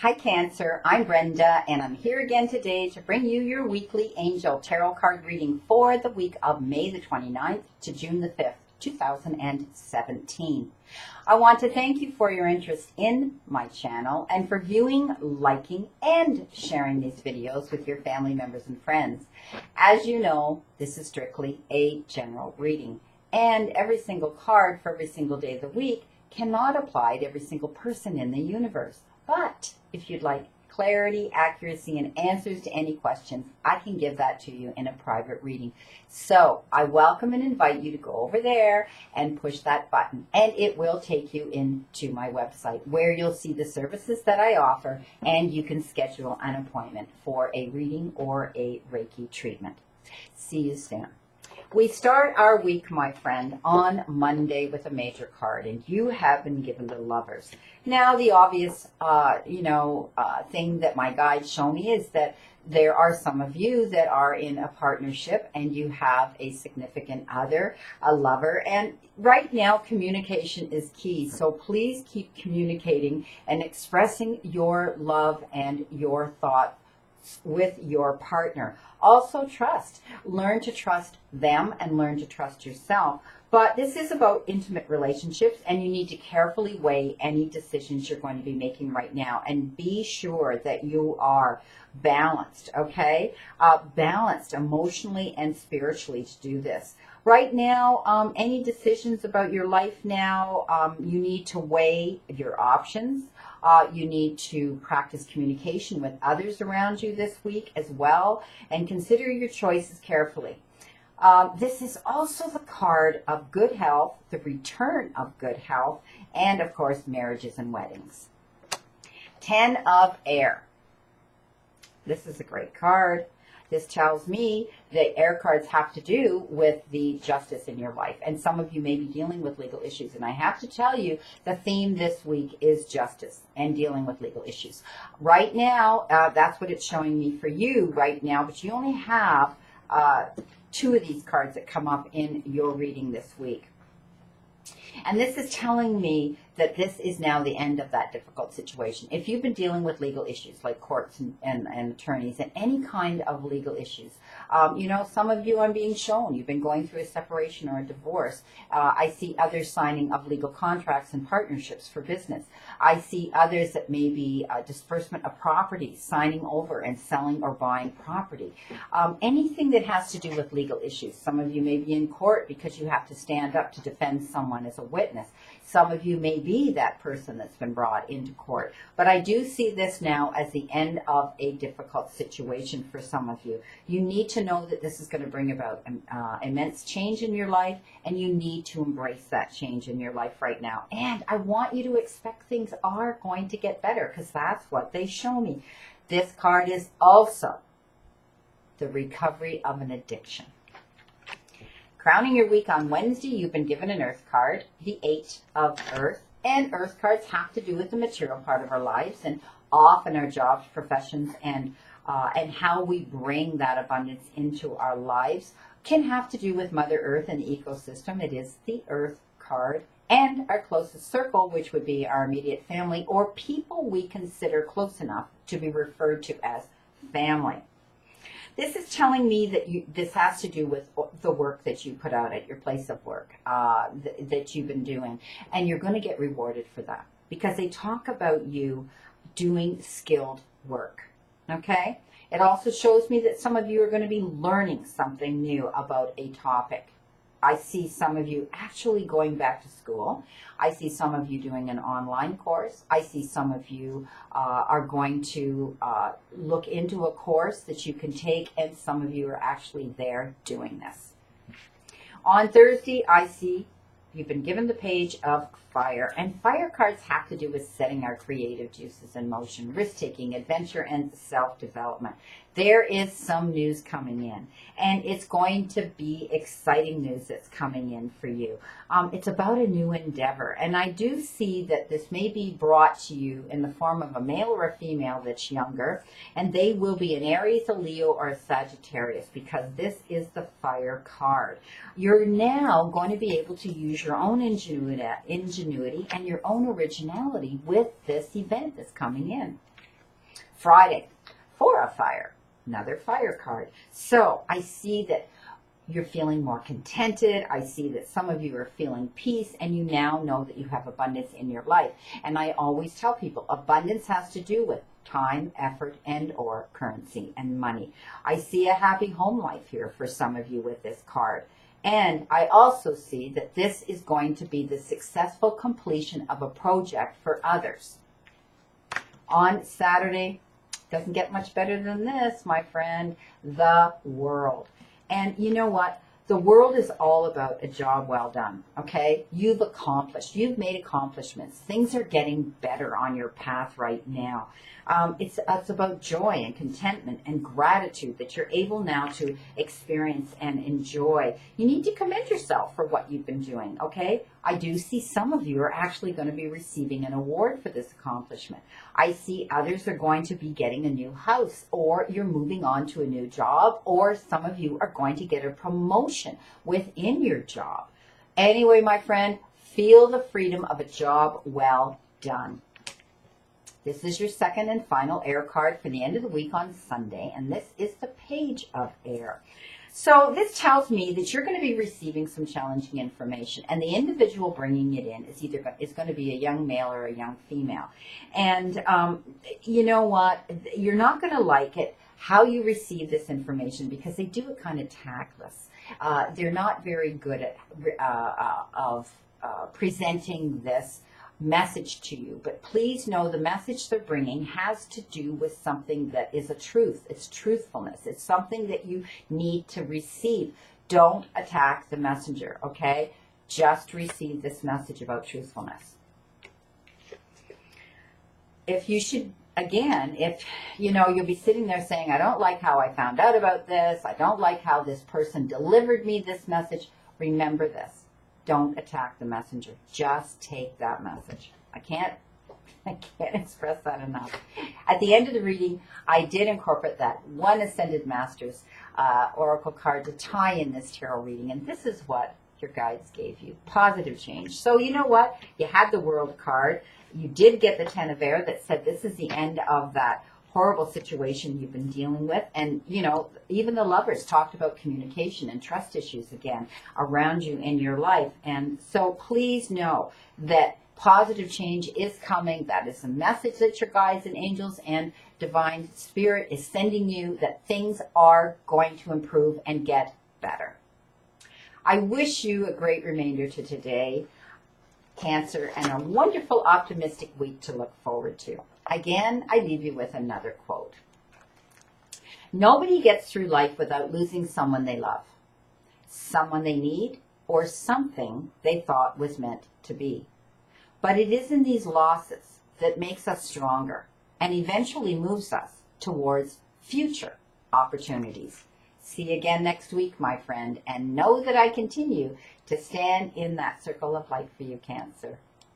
Hi Cancer, I'm Brenda and I'm here again today to bring you your weekly angel tarot card reading for the week of May the 29th to June the 5th, 2017. I want to thank you for your interest in my channel and for viewing, liking, and sharing these videos with your family members and friends. As you know, this is strictly a general reading, and every single card for every single day of the week cannot apply to every single person in the universe. But if you'd like clarity, accuracy, and answers to any questions, I can give that to you in a private reading. So I welcome and invite you to go over there and push that button, and it will take you into my website where you'll see the services that I offer, and you can schedule an appointment for a reading or a Reiki treatment. See you soon. We start our week, my friend, on Monday with a major card, and you have been given the Lovers. Now, the obvious, thing that my guides show me is that there are some of you that are in a partnership and you have a significant other, a lover, and right now communication is key. So please keep communicating and expressing your love and your thoughts with your partner. Also trust. Learn to trust them and learn to trust yourself. But this is about intimate relationships, and you need to carefully weigh any decisions you're going to be making right now and be sure that you are balanced, okay? Balanced emotionally and spiritually to do this. Right now, any decisions about your life now, you need to weigh your options. You need to practice communication with others around you this week as well, and consider your choices carefully. This is also the card of good health, the return of good health, and of course, marriages and weddings. 10 of Air. This is a great card. This tells me that air cards have to do with the justice in your life. And some of you may be dealing with legal issues. And I have to tell you, the theme this week is justice and dealing with legal issues. Right now, that's what it's showing me for you right now. But you only have 2 of these cards that come up in your reading this week. And this is telling me that this is now the end of that difficult situation. If you've been dealing with legal issues like courts and attorneys and any kind of legal issues, some of you I'm being shown, you've been going through a separation or a divorce. I see others signing of legal contracts and partnerships for business. I see others that may be disbursement of property, signing over and selling or buying property. Anything that has to do with legal issues. Some of you may be in court because you have to stand up to defend someone as a witness. Some of you may be that person that's been brought into court. But I do see this now as the end of a difficult situation for some of you. You need to know that this is going to bring about immense change in your life, and you need to embrace that change in your life right now. And I want you to expect things are going to get better, because that's what they show me. This card is also the recovery of an addiction. Crowning your week on Wednesday, you've been given an Earth card, the 8 of Earth. And Earth cards have to do with the material part of our lives, and often our jobs, professions, and how we bring that abundance into our lives can have to do with Mother Earth and the ecosystem. It is the Earth card. And our closest circle, which would be our immediate family or people we consider close enough to be referred to as family. This is telling me that this has to do with the work that you put out at your place of work that you've been doing. And you're going to get rewarded for that, because they talk about you doing skilled work. Okay? It also shows me that some of you are going to be learning something new about a topic. I see some of you actually going back to school. I see some of you doing an online course. I see some of you are going to look into a course that you can take, and some of you are actually there doing this. On Thursday, I see you've been given the Page of Fire, and fire cards have to do with setting our creative juices in motion, risk-taking, adventure, and self-development. There is some news coming in, and it's going to be exciting news that's coming in for you. It's about a new endeavor, and I do see that this may be brought to you in the form of a male or a female that's younger, and they will be an Aries, a Leo, or a Sagittarius, because this is the Fire card. You're now going to be able to use your own ingenuity and your own originality with this event that's coming in. Friday, 4 of fire, another fire card. So I see that you're feeling more contented. I see that some of you are feeling peace, and you now know that you have abundance in your life. And I always tell people abundance has to do with time, effort, and or currency and money. I see a happy home life here for some of you with this card. And I also see that this is going to be the successful completion of a project for others. On Saturday, doesn't get much better than this, my friend, the world. And you know what? The world is all about a job well done, okay? You've accomplished. You've made accomplishments. Things are getting better on your path right now. It's about joy and contentment and gratitude that you're able now to experience and enjoy. You need to commend yourself for what you've been doing, okay? I do see some of you are actually going to be receiving an award for this accomplishment. I see others are going to be getting a new house, or you're moving on to a new job, or some of you are going to get a promotion within your job. Anyway, my friend, feel the freedom of a job well done. This is your second and final air card for the end of the week on Sunday, and this is the Page of Air. So this tells me that you're going to be receiving some challenging information, and the individual bringing it in is going to be a young male or a young female. And you know what? You're not going to like it how you receive this information, because they do it kind of tactless. They're not very good at presenting this message to you, but please know the message they're bringing has to do with something that is a truth. It's truthfulness. It's something that you need to receive. Don't attack the messenger, okay? Just receive this message about truthfulness. If you should, again, if you know, you'll be sitting there saying, I don't like how I found out about this. I don't like how this person delivered me this message. Remember this. Don't attack the messenger. Just take that message. I can't express that enough. At the end of the reading, I did incorporate that one Ascended Masters Oracle card to tie in this tarot reading, and this is what your guides gave you. Positive change. So you know what? You had the World card. You did get the Ten of Air that said this is the end of that horrible situation you've been dealing with. And, you know, even the Lovers talked about communication and trust issues again around you in your life. And so please know that positive change is coming. That is the message that your guides and angels and divine spirit is sending you, that things are going to improve and get better. I wish you a great remainder to today, Cancer, and a wonderful, optimistic week to look forward to. Again, I leave you with another quote. Nobody gets through life without losing someone they love, someone they need, or something they thought was meant to be. But it is in these losses that makes us stronger and eventually moves us towards future opportunities. See you again next week, my friend, and know that I continue to stand in that circle of light for you, Cancer.